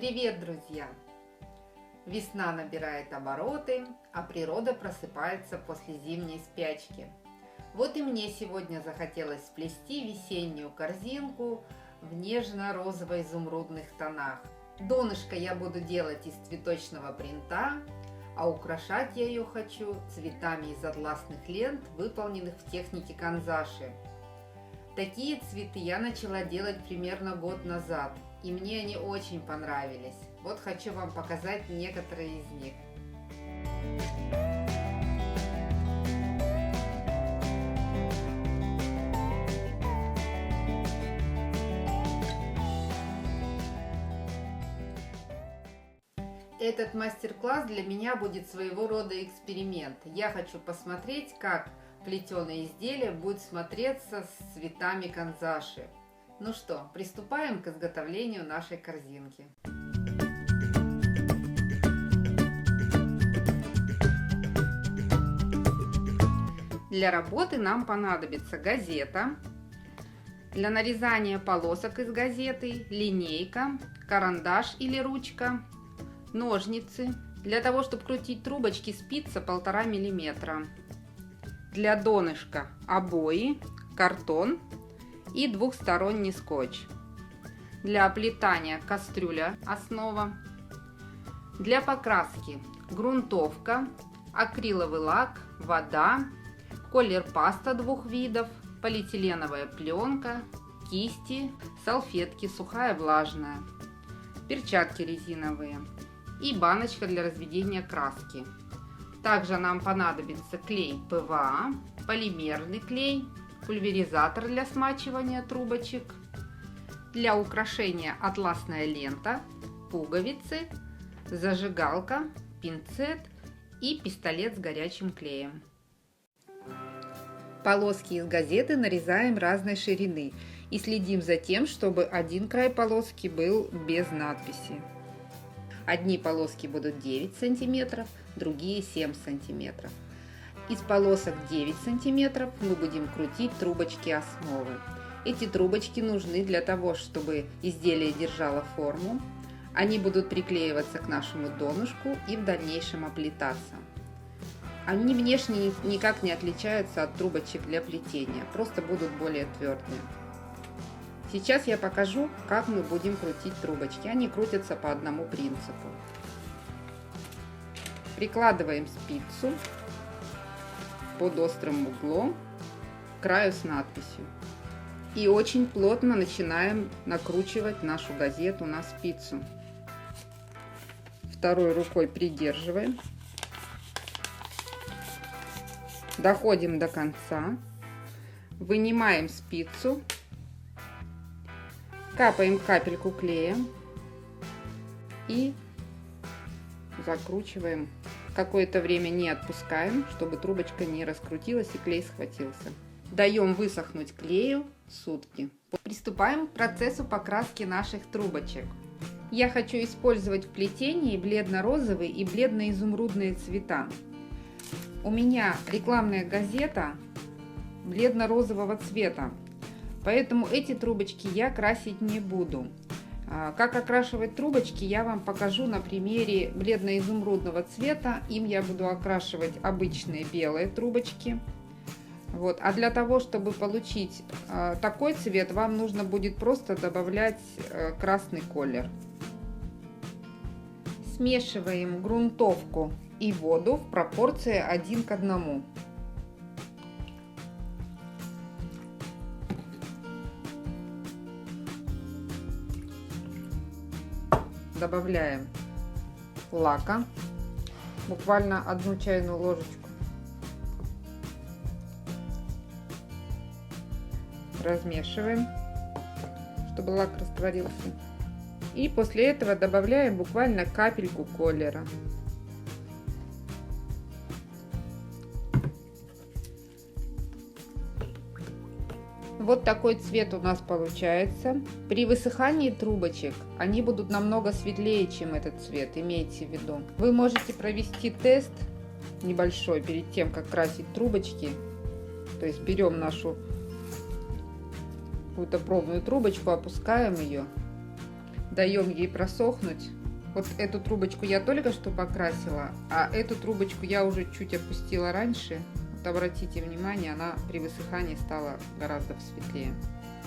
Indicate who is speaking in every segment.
Speaker 1: Привет, друзья! Весна набирает обороты, а природа просыпается после зимней спячки. Вот и мне сегодня захотелось сплести весеннюю корзинку в нежно-розово-изумрудных тонах. Донышко я буду делать из цветочного принта, а украшать я ее хочу цветами из атласных лент, выполненных в технике канзаши. Такие цветы я начала делать примерно год назад, и мне они очень понравились. Вот хочу вам показать некоторые из них. Этот мастер-класс для меня будет своего рода эксперимент. Я хочу посмотреть, как плетеное изделие будет смотреться с цветами канзаши. Ну что, приступаем к изготовлению нашей корзинки. Для работы нам понадобится газета, для нарезания полосок из газеты линейка, карандаш или ручка, ножницы, для того, чтобы крутить трубочки, спица 1,5 мм, для донышка обои, картон и двухсторонний скотч, для оплетания кастрюля основа, для покраски грунтовка, акриловый лак, вода, колер-паста 2 видов, полиэтиленовая пленка, кисти, салфетки сухая влажная, перчатки резиновые и баночка для разведения краски. Также нам понадобится клей ПВА, полимерный клей, пульверизатор для смачивания трубочек, для украшения атласная лента, пуговицы, зажигалка, пинцет и пистолет с горячим клеем. Полоски из газеты нарезаем разной ширины и следим за тем, чтобы один край полоски был без надписи. Одни полоски будут 9 см, другие 7 см. Из полосок 9 см мы будем крутить трубочки основы. Эти трубочки нужны для того, чтобы изделие держало форму. Они будут приклеиваться к нашему донышку и в дальнейшем оплетаться. Они внешне никак не отличаются от трубочек для плетения, просто будут более твердые. Сейчас я покажу, как мы будем крутить трубочки. Они крутятся по одному принципу. Прикладываем спицу под острым углом к краю с надписью. И очень плотно начинаем накручивать нашу газету на спицу. Второй рукой придерживаем. Доходим до конца. Вынимаем спицу. Капаем капельку клея и закручиваем. Какое-то время не отпускаем, чтобы трубочка не раскрутилась и клей схватился. Даем высохнуть клею сутки. Приступаем к процессу покраски наших трубочек. Я хочу использовать в плетении бледно-розовый и бледно-изумрудные цвета. У меня рекламная газета бледно-розового цвета. Поэтому эти трубочки я красить не буду. Как окрашивать трубочки, я вам покажу на примере бледно-изумрудного цвета. Им я буду окрашивать обычные белые трубочки. Вот. А для того, чтобы получить такой цвет, вам нужно будет просто добавлять красный колер. Смешиваем грунтовку и воду в пропорции 1 к 1. Добавляем лака, буквально 1 чайную ложечку. Размешиваем, чтобы лак растворился. И после этого добавляем буквально капельку колера. Вот такой цвет у нас получается. При высыхании трубочек они будут намного светлее, чем этот цвет, имейте в виду. Вы можете провести тест небольшой перед тем, как красить трубочки. То есть берем нашу какую-то пробную трубочку, опускаем ее, даем ей просохнуть. Вот эту трубочку я только что покрасила, а эту трубочку я уже чуть опустила раньше. Вот обратите внимание, она при высыхании стала гораздо светлее.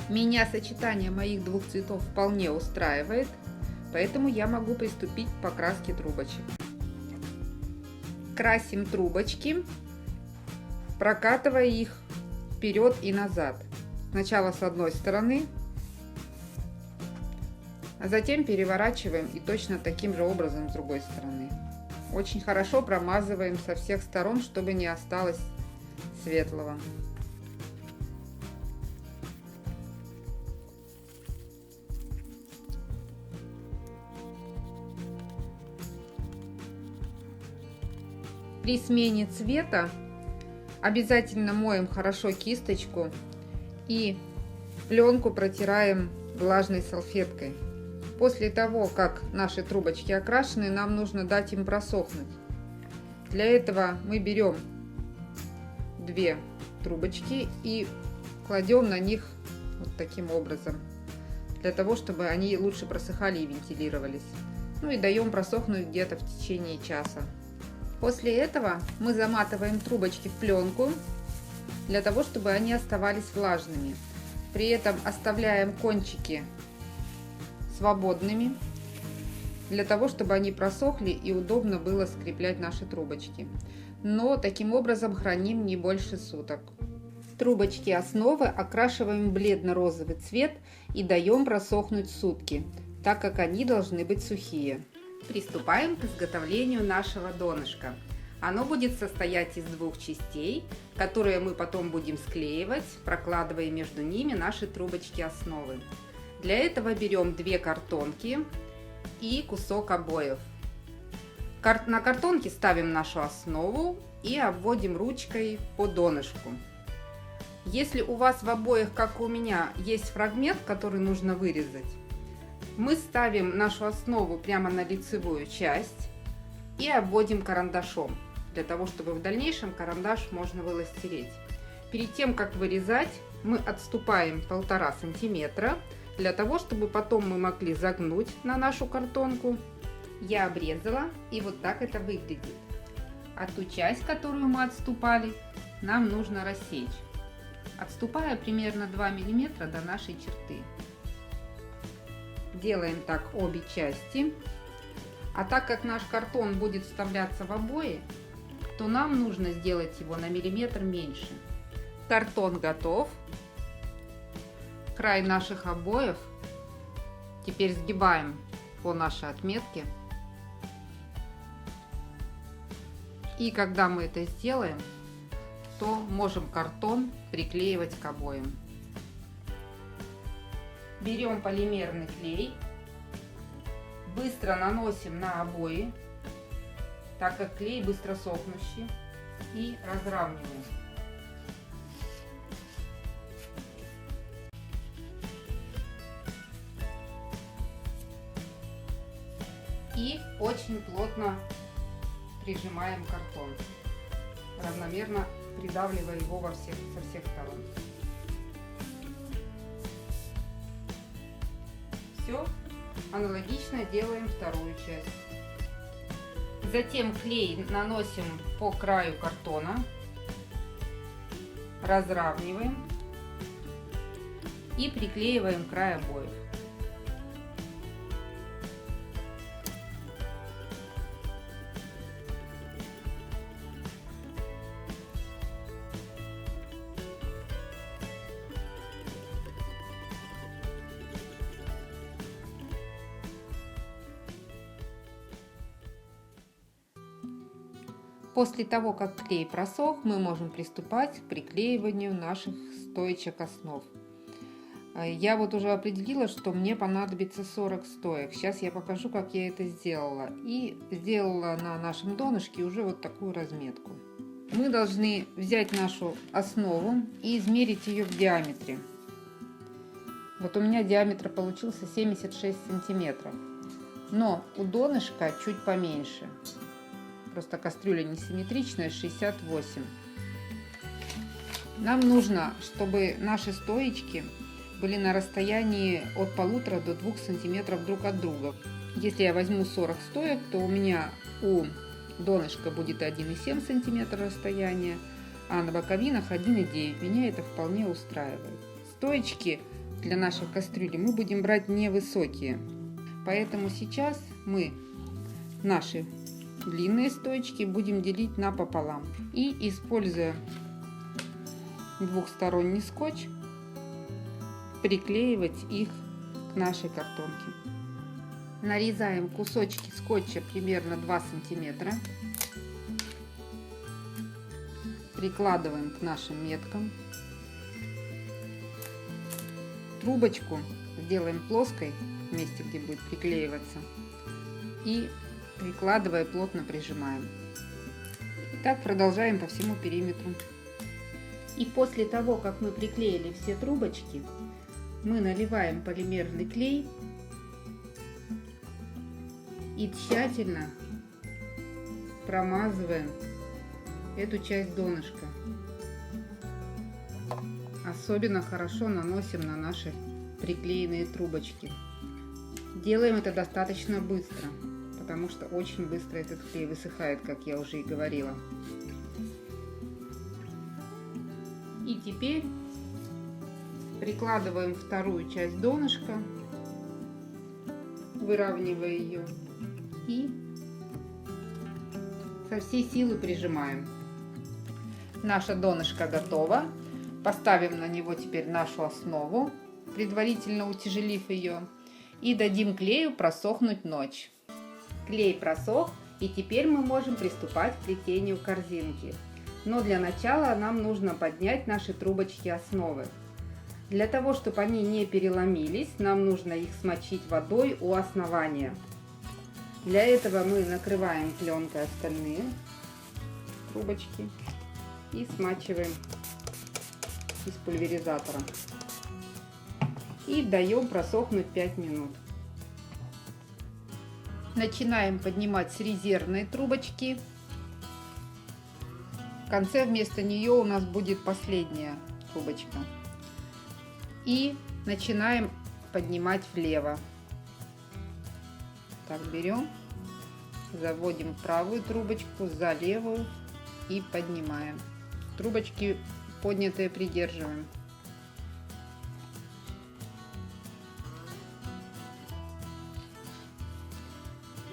Speaker 1: Меня сочетание моих двух цветов вполне устраивает, поэтому я могу приступить к покраске трубочек. Красим трубочки, прокатывая их вперед и назад. Сначала с одной стороны, а затем переворачиваем и точно таким же образом с другой стороны. Очень хорошо промазываем со всех сторон, чтобы не осталось светлого. При смене цвета обязательно моем хорошо кисточку и пленку протираем влажной салфеткой. После того, как наши трубочки окрашены, нам нужно дать им просохнуть. Для этого мы берем две трубочки и кладем на них вот таким образом, для того, чтобы они лучше просыхали и вентилировались. Ну и даем просохнуть где-то в течение часа. После этого мы заматываем трубочки в пленку, для того, чтобы они оставались влажными. При этом оставляем кончики свободными, для того, чтобы они просохли и удобно было скреплять наши трубочки. Но таким образом храним не больше суток. Трубочки основы окрашиваем в бледно-розовый цвет и даем просохнуть сутки, так как они должны быть сухие. Приступаем к изготовлению нашего донышка. Оно будет состоять из двух частей, которые мы потом будем склеивать, прокладывая между ними наши трубочки основы. Для этого берем две картонки и кусок обоев. На картонке ставим нашу основу и обводим ручкой по донышку. Если у вас в обоях, как у меня, есть фрагмент, который нужно вырезать, мы ставим нашу основу прямо на лицевую часть и обводим карандашом, для того, чтобы в дальнейшем карандаш можно было стереть. Перед тем, как вырезать, мы отступаем 1,5 сантиметра, для того, чтобы потом мы могли загнуть на нашу картонку. Я обрезала, и вот так это выглядит. А ту часть, которую мы отступали, нам нужно рассечь, отступая примерно 2 мм до нашей черты. Делаем так обе части. А так как наш картон будет вставляться в обои, то нам нужно сделать его на миллиметр меньше. Картон готов. Край наших обоев теперь сгибаем по нашей отметке. И когда мы это сделаем, то можем картон приклеивать к обоям. Берем полимерный клей, быстро наносим на обои, так как клей быстро сохнущий, и разравниваем. И очень плотно прижимаем картон, равномерно придавливая его со всех сторон. Все, аналогично делаем вторую часть. Затем клей наносим по краю картона, разравниваем и приклеиваем край обоев. После того, как клей просох, мы можем приступать к приклеиванию наших стоечек основ. Я вот уже определила, что мне понадобится 40 стоек. Сейчас я покажу, как я это сделала. И сделала на нашем донышке уже вот такую разметку. Мы должны взять нашу основу и измерить ее в диаметре. Вот у меня диаметр получился 76 сантиметров. Но у донышка чуть поменьше. Просто кастрюля несимметричная, 68. Нам нужно, чтобы наши стоечки были на расстоянии от 1,5 до 2 сантиметров друг от друга. Если я возьму 40 стоек, то у меня у донышка будет 1,7 сантиметра расстояния, а на боковинах 1,9. Меня это вполне устраивает. Стоечки для нашей кастрюли мы будем брать невысокие, поэтому сейчас мы наши длинные стоечки будем делить напополам и, используя двухсторонний скотч, приклеивать их к нашей картонке. Нарезаем кусочки скотча примерно 2 сантиметра, прикладываем к нашим меткам. Трубочку сделаем плоской в месте, где будет приклеиваться, и прикладывая плотно прижимаем. И так продолжаем по всему периметру. И после того, как мы приклеили все трубочки, мы наливаем полимерный клей и тщательно промазываем эту часть донышка. Особенно хорошо наносим на наши приклеенные трубочки. Делаем это достаточно быстро, потому что очень быстро этот клей высыхает, как я уже и говорила. И теперь прикладываем вторую часть донышка, выравнивая ее, и со всей силы прижимаем. Наша донышко готово. Поставим на него теперь нашу основу, предварительно утяжелив ее, и дадим клею просохнуть ночь. Клей просох, и теперь мы можем приступать к плетению корзинки. Но для начала нам нужно поднять наши трубочки основы. Для того, чтобы они не переломились, нам нужно их смочить водой у основания. Для этого мы накрываем пленкой остальные трубочки и смачиваем из пульверизатора. И даем просохнуть 5 минут. Начинаем поднимать с резервной трубочки. В конце вместо нее у нас будет последняя трубочка. И начинаем поднимать влево. Так, берем, заводим правую трубочку за левую и поднимаем. Трубочки поднятые придерживаем.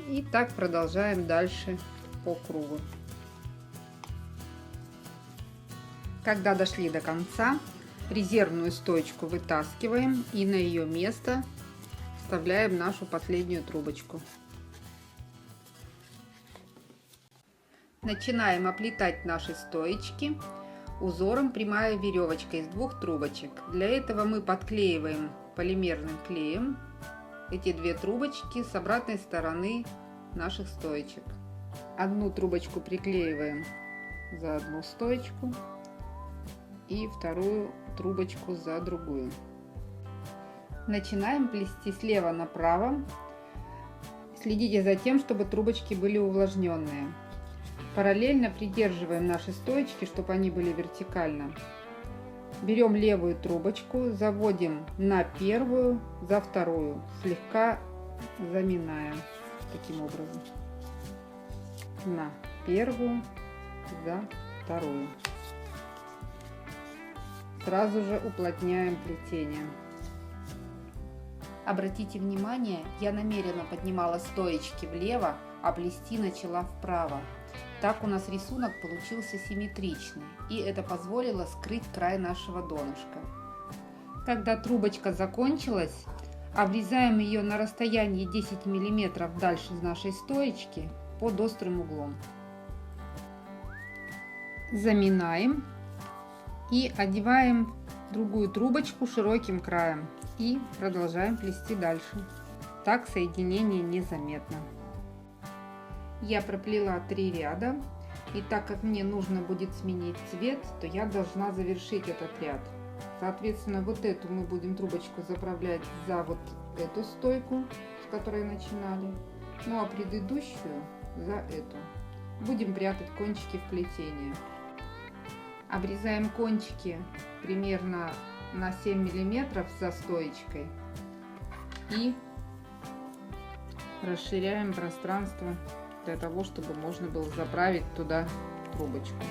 Speaker 1: И так продолжаем дальше по кругу. Когда дошли до конца, резервную стоечку вытаскиваем и на ее место вставляем нашу последнюю трубочку. Начинаем оплетать наши стоечки узором прямая веревочка из 2 трубочек. Для этого мы подклеиваем полимерным клеем эти 2 трубочки с обратной стороны наших стоечек. Одну трубочку приклеиваем за одну стоечку и вторую трубочку за другую. Начинаем плести слева направо. Следите за тем, чтобы трубочки были увлажненные. Параллельно придерживаем наши стоечки, чтобы они были вертикально. Берем левую трубочку, заводим на первую, за вторую, слегка заминая таким образом. На первую, за вторую. Сразу же уплотняем плетение. Обратите внимание, я намеренно поднимала стоечки влево, а плести начала вправо. Так у нас рисунок получился симметричный, и это позволило скрыть край нашего донышка. Когда трубочка закончилась, обрезаем ее на расстоянии 10 мм дальше нашей стоечки под острым углом. Заминаем и одеваем другую трубочку широким краем и продолжаем плести дальше. Так соединение незаметно. Я проплела 3 ряда, и так как мне нужно будет сменить цвет, то я должна завершить этот ряд. Соответственно, вот эту мы будем трубочку заправлять за вот эту стойку, с которой начинали, ну а предыдущую за эту. Будем прятать кончики в плетение. Обрезаем кончики примерно на 7 миллиметров за стоечкой и расширяем пространство для того, чтобы можно было заправить туда трубочку.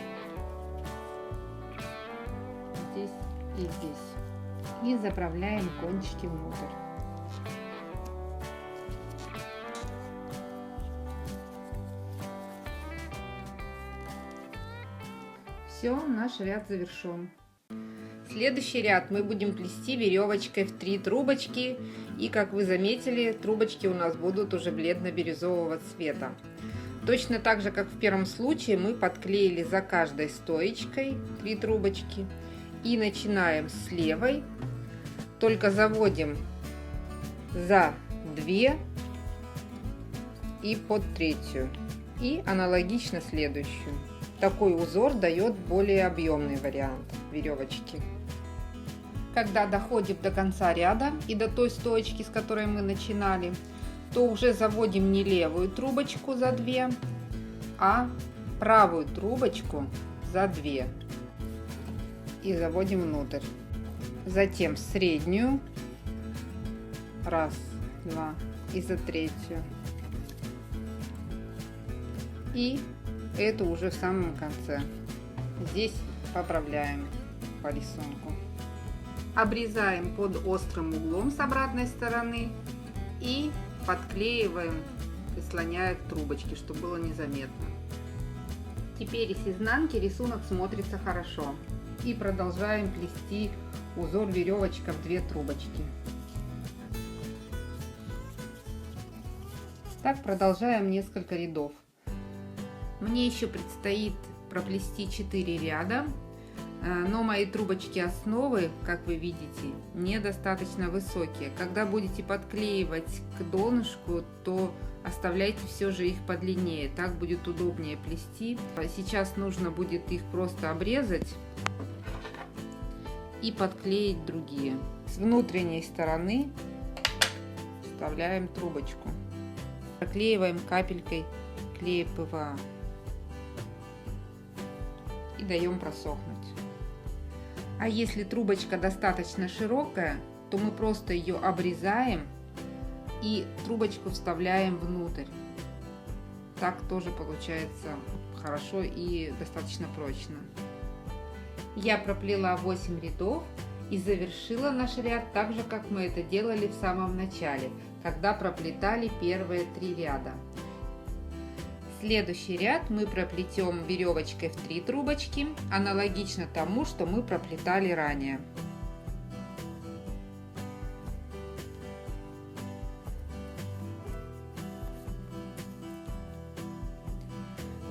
Speaker 1: Здесь и здесь. И заправляем кончики внутрь. Все, наш ряд завершен. Следующий ряд мы будем плести веревочкой в 3 трубочки. И, как вы заметили, трубочки у нас будут уже бледно-бирюзового цвета. Точно так же, как в первом случае, мы подклеили за каждой стоечкой 3 трубочки. И начинаем с левой. Только заводим за 2 и под 3. И аналогично следующую. Такой узор дает более объемный вариант веревочки. Когда доходим до конца ряда и до той стоечки, с которой мы начинали, то уже заводим не левую трубочку за 2, а правую трубочку за 2 и заводим внутрь. Затем среднюю, 1, 2, и за 3. И эту уже в самом конце. Здесь поправляем по рисунку. Обрезаем под острым углом с обратной стороны и подклеиваем, прислоняя к трубочке, чтобы было незаметно. Теперь и с изнанки рисунок смотрится хорошо. И продолжаем плести узор веревочка в 2 трубочки. Так продолжаем несколько рядов. Мне еще предстоит проплести 4 ряда, но мои трубочки основы, как вы видите, недостаточно высокие. Когда будете подклеивать к донышку, то оставляйте все же их подлиннее, так будет удобнее плести. Сейчас нужно будет их просто обрезать и подклеить другие. С внутренней стороны вставляем трубочку, проклеиваем капелькой клея ПВА и даем просохнуть. А если трубочка достаточно широкая, то мы просто ее обрезаем и трубочку вставляем внутрь. Так тоже получается хорошо и достаточно прочно. Я проплела 8 рядов и завершила наш ряд так же, как мы это делали в самом начале, когда проплетали первые 3 ряда. Следующий ряд мы проплетем веревочкой в 3 трубочки, аналогично тому, что мы проплетали ранее.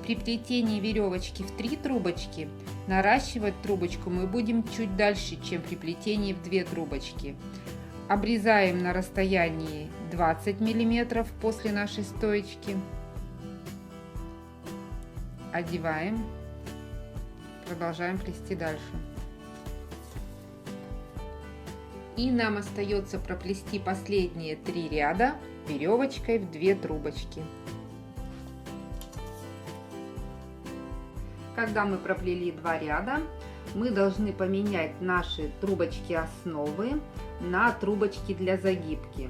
Speaker 1: При плетении веревочки в 3 трубочки наращивать трубочку мы будем чуть дальше, чем при плетении в 2 трубочки. Обрезаем на расстоянии 20 мм после нашей стоечки. Одеваем, продолжаем плести дальше. И нам остается проплести последние 3 ряда веревочкой в 2 трубочки. Когда мы проплели 2 ряда, мы должны поменять наши трубочки основы на трубочки для загибки.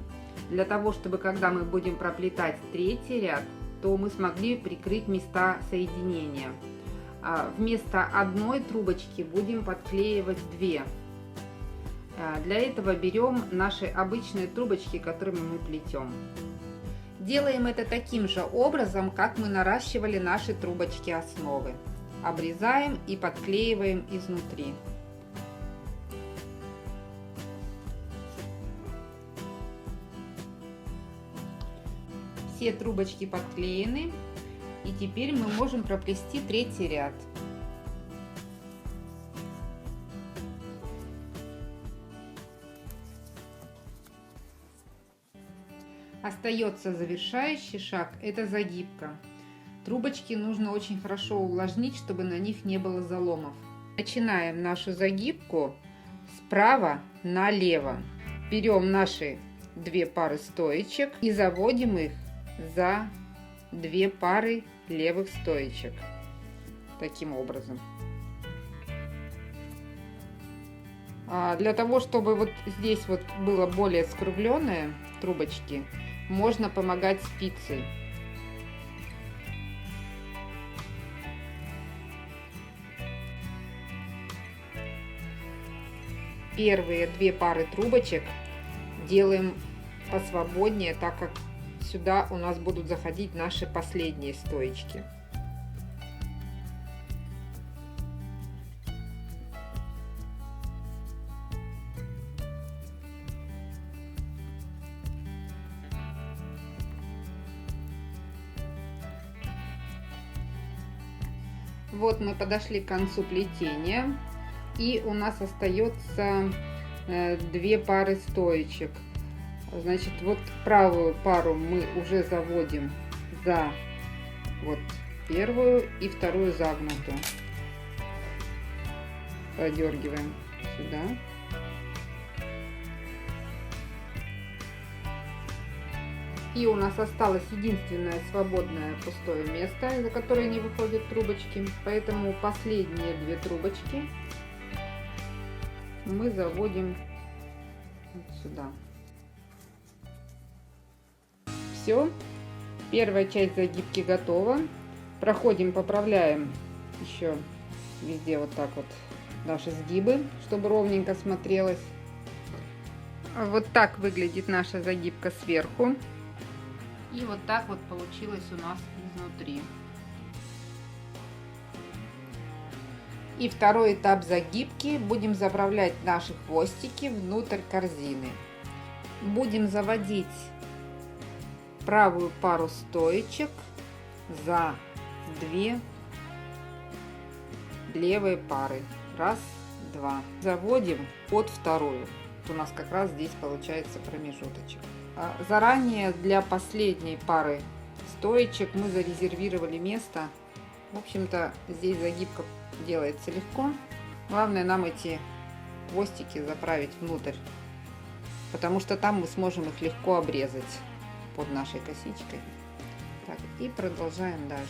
Speaker 1: Для того, чтобы когда мы будем проплетать 3-й ряд, то мы смогли прикрыть места соединения. Вместо одной трубочки будем подклеивать 2. Для этого берем наши обычные трубочки, которыми мы плетем. Делаем это таким же образом, как мы наращивали наши трубочки основы. Обрезаем и подклеиваем изнутри. Все трубочки подклеены, и теперь мы можем проплести 3-й ряд. Остается завершающий шаг, это загибка. Трубочки нужно очень хорошо увлажнить, чтобы на них не было заломов. Начинаем нашу загибку справа налево. Берем наши 2 пары стоечек и заводим их за 2 пары левых стоечек. Таким образом. Для того, чтобы вот здесь вот было более скругленные трубочки, можно помогать спицей. Первые две пары трубочек делаем посвободнее, так как сюда у нас будут заходить наши последние стоечки. Вот мы подошли к концу плетения, и у нас остается две пары стоечек. Значит, вот правую пару мы уже заводим за вот первую и вторую загнутую. Продергиваем сюда. И у нас осталось единственное свободное пустое место, за которое не выходят трубочки. Поэтому последние две трубочки мы заводим вот сюда. Все, первая часть загибки готова. Проходим, поправляем еще везде вот так вот наши сгибы, чтобы ровненько смотрелось. Вот так выглядит наша загибка сверху. И вот так вот получилось у нас изнутри. И второй этап загибки. Будем заправлять наши хвостики внутрь корзины. Будем заводить правую пару стоечек за две левые пары. Раз, два. Заводим под вторую. Вот у нас как раз здесь получается промежуточек. Заранее для последней пары стоечек мы зарезервировали место. В общем-то, здесь загибка делается легко. Главное нам эти хвостики заправить внутрь, потому что там мы сможем их легко обрезать под нашей косичкой. Так, и продолжаем дальше.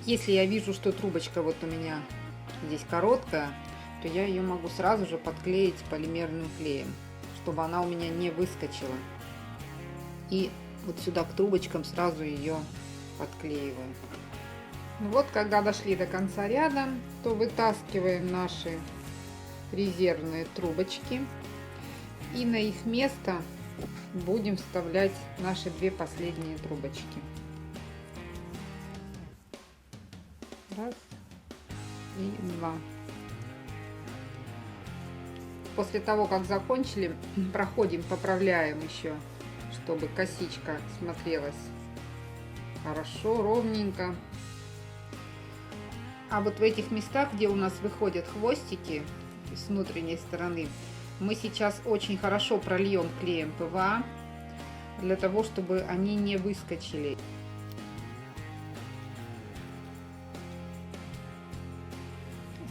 Speaker 1: Если я вижу, что трубочка вот у меня здесь короткая, то я ее могу сразу же подклеить полимерным клеем, чтобы она у меня не выскочила. И вот сюда к трубочкам сразу ее подклеиваем. Вот когда дошли до конца ряда, то вытаскиваем наши резервные трубочки и на их место будем вставлять наши две последние трубочки. Раз и два. После того, как закончили, проходим, поправляем еще, чтобы косичка смотрелась хорошо, ровненько. А вот в этих местах, где у нас выходят хвостики с внутренней стороны, мы сейчас очень хорошо прольем клеем ПВА, для того, чтобы они не выскочили.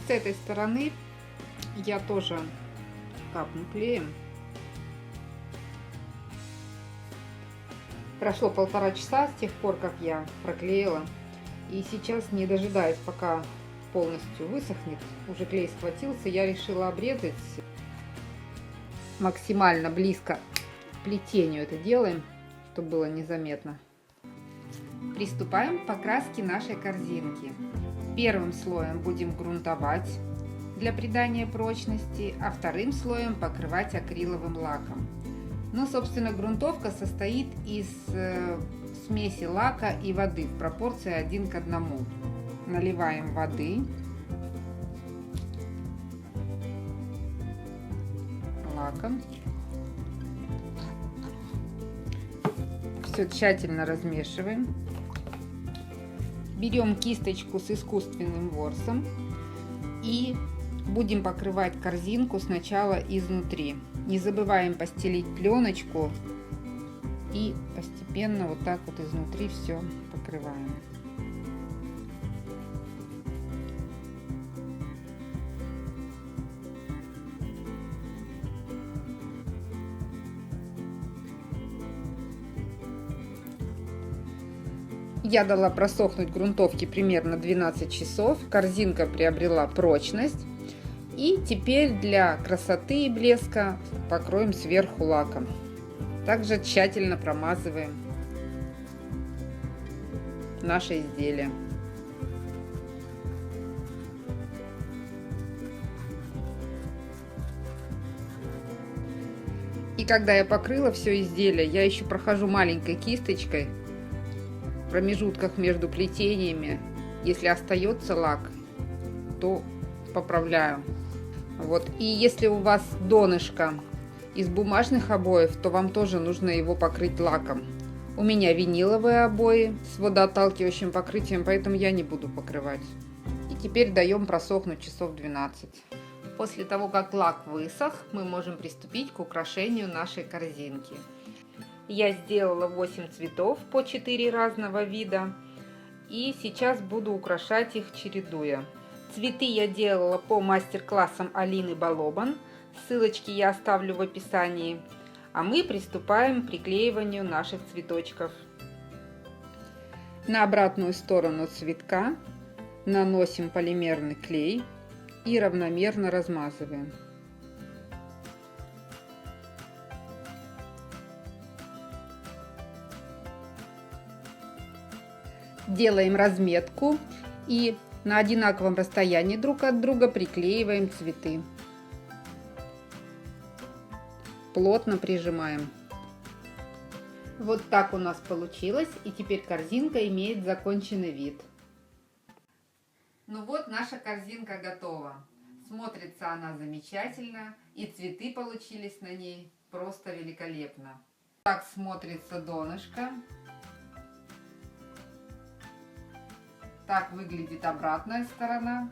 Speaker 1: С этой стороны я тоже капну клеем. Прошло 1,5 часа с тех пор, как я проклеила. И сейчас, не дожидаясь, пока полностью высохнет, уже клей схватился, я решила обрезать. Максимально близко к плетению это делаем, чтобы было незаметно. Приступаем к покраске нашей корзинки. Первым слоем будем грунтовать для придания прочности, а вторым слоем покрывать акриловым лаком. Ну, собственно, грунтовка состоит из смеси лака и воды в пропорции 1 к 1. Наливаем воды, лаком, все тщательно размешиваем. Берем кисточку с искусственным ворсом и будем покрывать корзинку сначала изнутри. Не забываем постелить пленочку и постепенно вот так вот изнутри все покрываем. Я дала просохнуть грунтовке примерно 12 часов. Корзинка приобрела прочность. И теперь для красоты и блеска покроем сверху лаком. Также тщательно промазываем наше изделие. И когда я покрыла все изделие, я еще прохожу маленькой кисточкой в промежутках между плетениями. Если остается лак, то поправляю. Вот. И если у вас донышко из бумажных обоев, то вам тоже нужно его покрыть лаком. У меня виниловые обои с водоотталкивающим покрытием, поэтому я не буду покрывать. И теперь даем просохнуть часов 12. После того, как лак высох, мы можем приступить к украшению нашей корзинки. Я сделала 8 цветов по 4 разного вида. И сейчас буду украшать их, чередуя. Цветы я делала по мастер-классам Алины Балобан. Ссылочки я оставлю в описании. А мы приступаем к приклеиванию наших цветочков. На обратную сторону цветка наносим полимерный клей и равномерно размазываем. Делаем разметку и на одинаковом расстоянии друг от друга приклеиваем цветы. Плотно прижимаем. Вот так у нас получилось, и теперь корзинка имеет законченный вид. Ну вот, наша корзинка готова. Смотрится она замечательно, и цветы получились на ней просто великолепно. Так смотрится донышко. Так выглядит обратная сторона.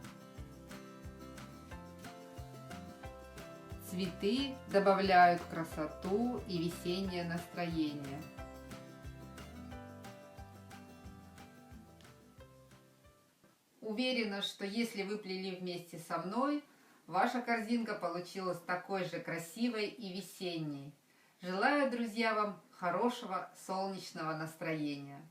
Speaker 1: Цветы добавляют красоту и весеннее настроение. Уверена, что если вы плели вместе со мной, ваша корзинка получилась такой же красивой и весенней. Желаю, друзья, вам хорошего солнечного настроения.